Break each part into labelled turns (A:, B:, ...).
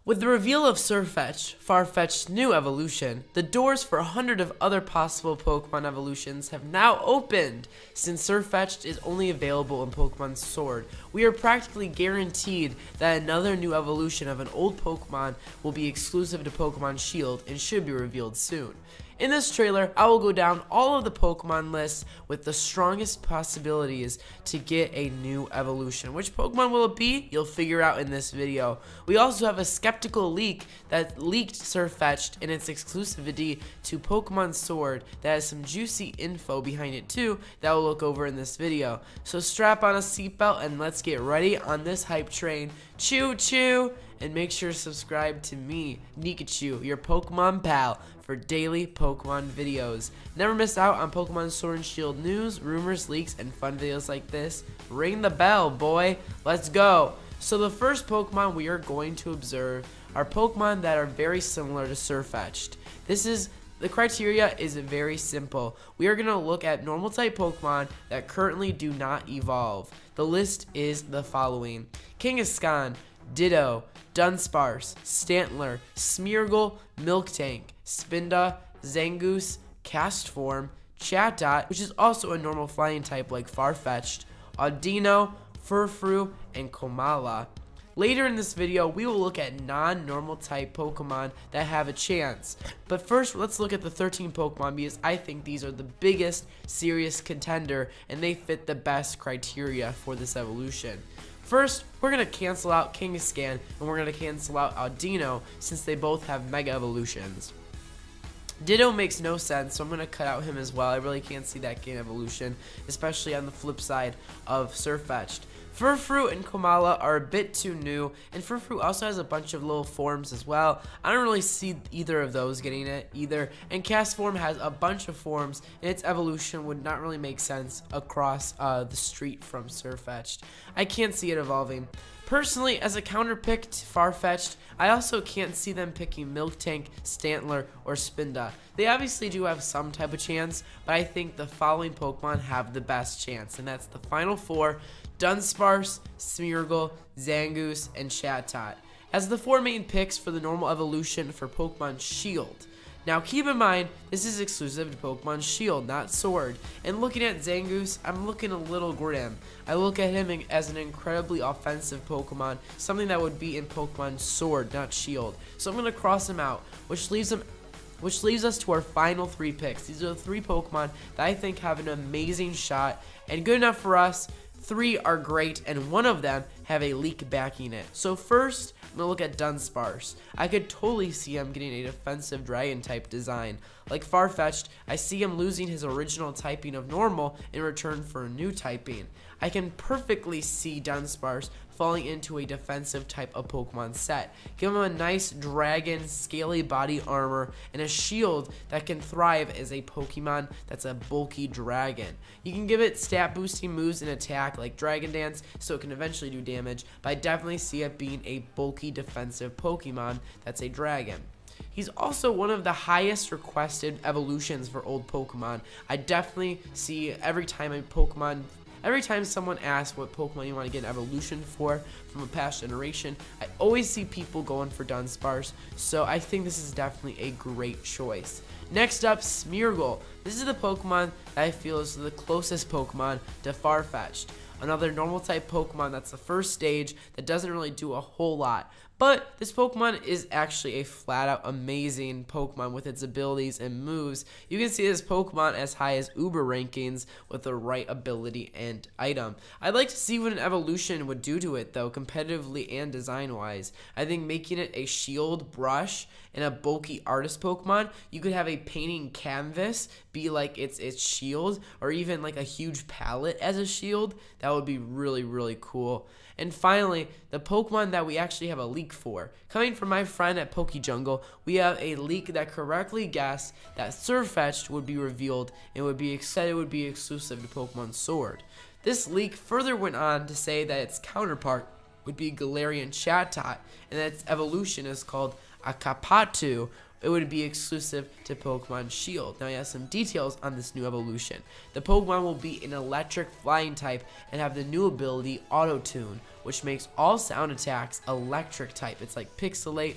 A: With the reveal of Sirfetch'd, Farfetch'd's new evolution, the doors for 100 of other possible Pokemon evolutions have now opened. Since Sirfetch'd is only available in Pokemon Sword, we are practically guaranteed that another new evolution of an old Pokemon will be exclusive to Pokemon Shield and should be revealed soon. In this trailer, I will go down all of the Pokemon lists with the strongest possibilities to get a new evolution. Which Pokemon will it be? You'll figure out in this video. We also have a skeptical leak that leaked Sirfetch'd in its exclusivity to Pokemon Sword that has some juicy info behind it too that we'll look over in this video. So strap on a seatbelt and let's get ready on this hype train. Choo choo! And make sure to subscribe to me, Niko, your Pokemon pal, for daily Pokemon videos. Never miss out on Pokemon Sword and Shield news, rumors, leaks, and fun videos like this. Ring the bell, boy. Let's go. So the first Pokemon we are going to observe are Pokemon that are very similar to Sirfetch'd. The criteria is very simple. We are going to look at normal type Pokemon that currently do not evolve. The list is the following: Kangaskhan, Ditto, Dunsparce, Stantler, Smeargle, Miltank, Spinda, Zangoose, Castform, Chatot, which is also a normal flying type like Farfetch'd, Audino, Furfrou, and Corsola. Later in this video, we will look at non-normal type Pokemon that have a chance. But first, let's look at the 13 Pokemon because I think these are the biggest serious contender and they fit the best criteria for this evolution. First, we're going to cancel out Kangaskhan and we're going to cancel out Audino since they both have Mega Evolutions. Ditto makes no sense, so I'm going to cut out him as well. I really can't see that gain evolution, especially on the flip side of Sirfetch'd. Furfrou and Corsola are a bit too new, and Furfrou also has a bunch of little forms as well. I don't really see either of those getting it either, and Castform has a bunch of forms, and its evolution would not really make sense across the street from Sirfetch'd. I can't see it evolving. Personally, as a counterpick to Farfetch'd, I also can't see them picking Miltank, Stantler, or Spinda. They obviously do have some type of chance, but I think the following Pokemon have the best chance, and that's the final four: Dunsparce, Smeargle, Zangoose, and Chatot, as the four main picks for the normal evolution for Pokemon Shield. Now keep in mind, this is exclusive to Pokemon Shield, not Sword, and looking at Zangoose, I'm looking a little grim. I look at him as an incredibly offensive Pokemon, something that would be in Pokemon Sword, not Shield. So I'm going to cross him out, which leaves us to our final three picks. These are the three Pokemon that I think have an amazing shot, and good enough for us. Three are great, and one of them have a leak backing it. So first, I'm going to look at Dunsparce. I could totally see him getting a defensive dragon type design. Like Farfetch'd, I see him losing his original typing of normal in return for a new typing. I can perfectly see Dunsparce falling into a defensive type of Pokemon set. Give him a nice dragon, scaly body armor, and a shield that can thrive as a Pokemon that's a bulky dragon. You can give it stat boosting moves and attack like Dragon Dance so it can eventually do damage, but I definitely see it being a bulky defensive Pokemon that's a dragon. He's also one of the highest requested evolutions for old Pokemon. I definitely see every time someone asks what Pokemon you want to get an evolution for from a past generation, I always see people going for Dunsparce, so I think this is definitely a great choice. Next up, Smeargle. This is the Pokemon that I feel is the closest Pokemon to Farfetch'd. Another normal type Pokemon that's the first stage that doesn't really do a whole lot. But this Pokemon is actually a flat out amazing Pokemon with its abilities and moves. You can see this Pokemon as high as Uber rankings with the right ability and item. I'd like to see what an evolution would do to it though, competitively and design wise. I think making it a shield brush and a bulky artist Pokemon, you could have a painting canvas be like its shield, or even like a huge palette as a shield. That would be really, really cool. And finally, the Pokemon that we actually have a leak for. Coming from my friend at PokeJungle, we have a leak that correctly guessed that Sirfetch'd would be revealed and would be exclusive to Pokemon Sword. This leak further went on to say that its counterpart would be Galarian Chatot, and its evolution is called Akapatu. It would be exclusive to Pokemon Shield. Now, he has some details on this new evolution. The Pokemon will be an electric flying type and have the new ability Auto Tune, which makes all sound attacks electric type. It's like Pixelate,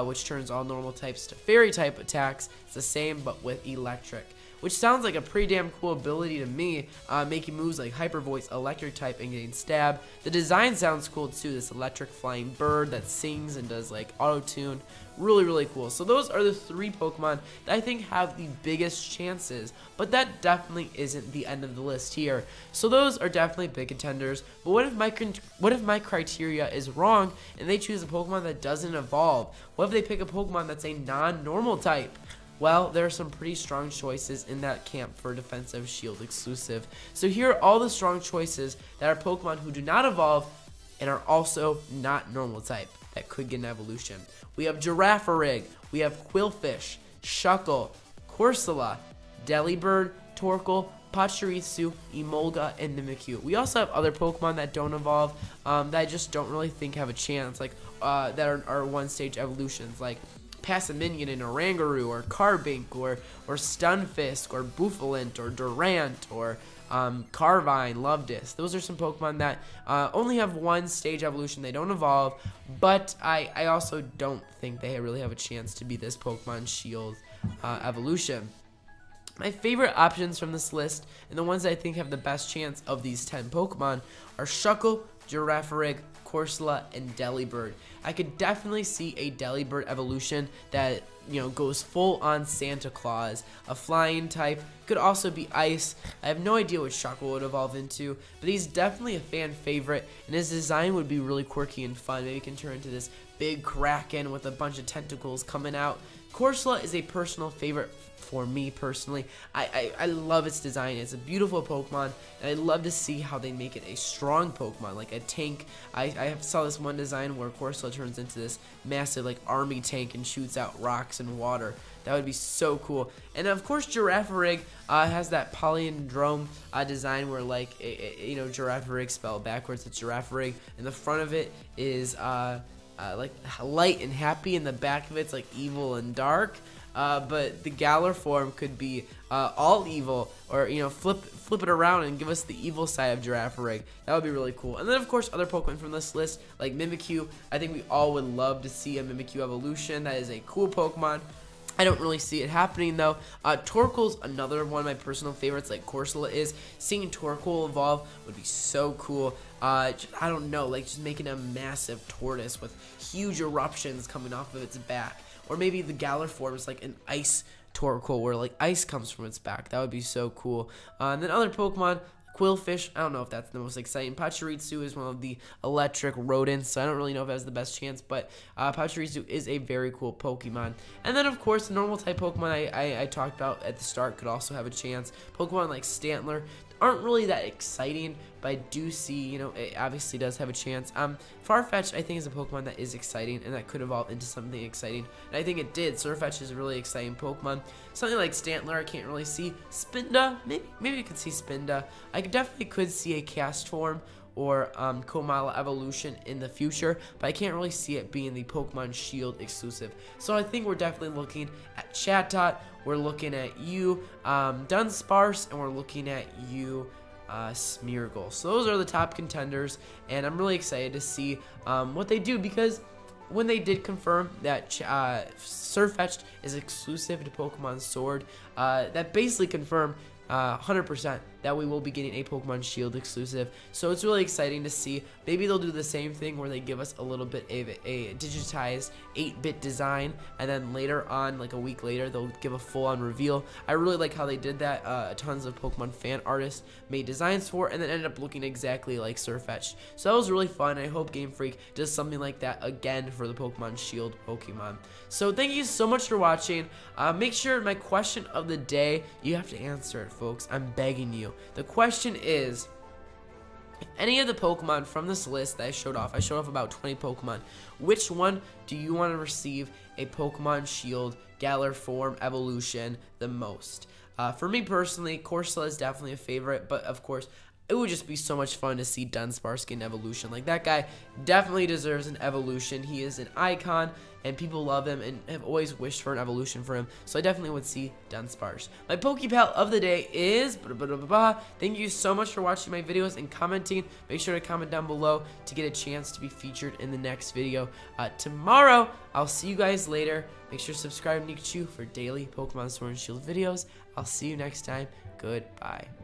A: which turns all normal types to fairy type attacks. It's the same but with electric, which sounds like a pretty damn cool ability to me, making moves like Hyper Voice, electric type, and getting stabbed. The design sounds cool too, this electric flying bird that sings and does like auto tune. Really, really cool. So those are the 3 Pokemon that I think have the biggest chances, but that definitely isn't the end of the list here. So those are definitely big contenders, but what if my criteria is wrong and they choose a Pokemon that doesn't evolve? What if they pick a Pokemon that's a non-normal type? Well, there are some pretty strong choices in that camp for defensive Shield exclusive. So here are all the strong choices that are Pokemon who do not evolve and are also not normal type that could get an evolution. We have Girafarig, we have Quillfish, Shuckle, Corsola, Delibird, Torkoal, Pachirisu, Emolga, and Mimikyu. We also have other Pokemon that don't evolve that I just don't really think have a chance, like that are one-stage evolutions, like Passimian and Oranguru, or Carbink, or Stunfisk, or Bouffalant, or Durant, or Carvine, Lovedis. Those are some Pokemon that only have one stage evolution. They don't evolve, but I also don't think they really have a chance to be this Pokemon Shield evolution. My favorite options from this list, and the ones that I think have the best chance of these 10 Pokemon, are Shuckle, Girafarig, Corsola, and Delibird. I could definitely see a Delibird evolution that, you know, goes full on Santa Claus. A flying type, could also be ice. I have no idea what Shuckle would evolve into, but he's definitely a fan favorite, and his design would be really quirky and fun. Maybe he can turn into this big kraken with a bunch of tentacles coming out. Corsola is a personal favorite for me personally. I love its design. It's a beautiful Pokemon, and I'd love to see how they make it a strong Pokemon, like a tank. I saw this one design where Corsola turns into this massive like army tank and shoots out rocks and water. That would be so cool. And of course, Girafarig has that palindrome design where, like, you know, Girafarig spelled backwards. It's Girafarig, and the front of it is like light and happy, and the back of it's like evil and dark. But the Galar form could be all evil, or, you know, flip it around and give us the evil side of Girafarig. That would be really cool. And then, of course, other Pokemon from this list, like Mimikyu. I think we all would love to see a Mimikyu evolution. That is a cool Pokemon. I don't really see it happening, though. Torkoal's another one of my personal favorites, like Corsola is. Seeing Torkoal evolve would be so cool. I don't know, like just making a massive tortoise with huge eruptions coming off of its back. Or maybe the Galar form is like an ice Torkoal, where like ice comes from its back. That would be so cool. And then other Pokemon, Quillfish, I don't know if that's the most exciting. Pachirisu is one of the electric rodents, so I don't really know if it has the best chance, but Pachirisu is a very cool Pokemon. And then, of course, the normal type Pokemon I talked about at the start could also have a chance. Pokemon like Stantler aren't really that exciting, but I do see, you know, it obviously does have a chance. Farfetch'd, I think, is a Pokemon that is exciting and that could evolve into something exciting, and I think it did. Sirfetch'd is a really exciting Pokemon. Something like Stantler, I can't really see. Spinda, maybe I could see Spinda. I definitely could see a cast form or Komala evolution in the future, but I can't really see it being the Pokemon Shield exclusive. So I think we're definitely looking at Chatot, we're looking at you, Dunsparce, and we're looking at you, Smeargle. So those are the top contenders, and I'm really excited to see what they do, because when they did confirm that Sirfetch'd is exclusive to Pokemon Sword, that basically confirmed 100% that we will be getting a Pokemon Shield exclusive. So it's really exciting to see. Maybe they'll do the same thing where they give us a little bit of a digitized 8-bit design, and then later on, like a week later, they'll give a full-on reveal. I really like how they did that. Tons of Pokemon fan artists made designs for it, and then ended up looking exactly like Sirfetch'd. So that was really fun. I hope Game Freak does something like that again for the Pokemon Shield Pokemon. So thank you so much for watching. Make sure my question of the day, you have to answer it, folks. I'm begging you. The question is, if any of the Pokemon from this list that I showed off about 20 Pokemon, which one do you want to receive a Pokemon Shield Galar form evolution the most? For me personally, Corsola is definitely a favorite, but of course, it would just be so much fun to see Dunsparce get an evolution. Like, that guy definitely deserves an evolution. He is an icon, and people love him and have always wished for an evolution for him. So I definitely would see Dunsparce. My Pokepal of the day is... Thank you so much for watching my videos and commenting. Make sure to comment down below to get a chance to be featured in the next video. Tomorrow, I'll see you guys later. Make sure to subscribe to Niko for daily Pokemon Sword and Shield videos. I'll see you next time. Goodbye.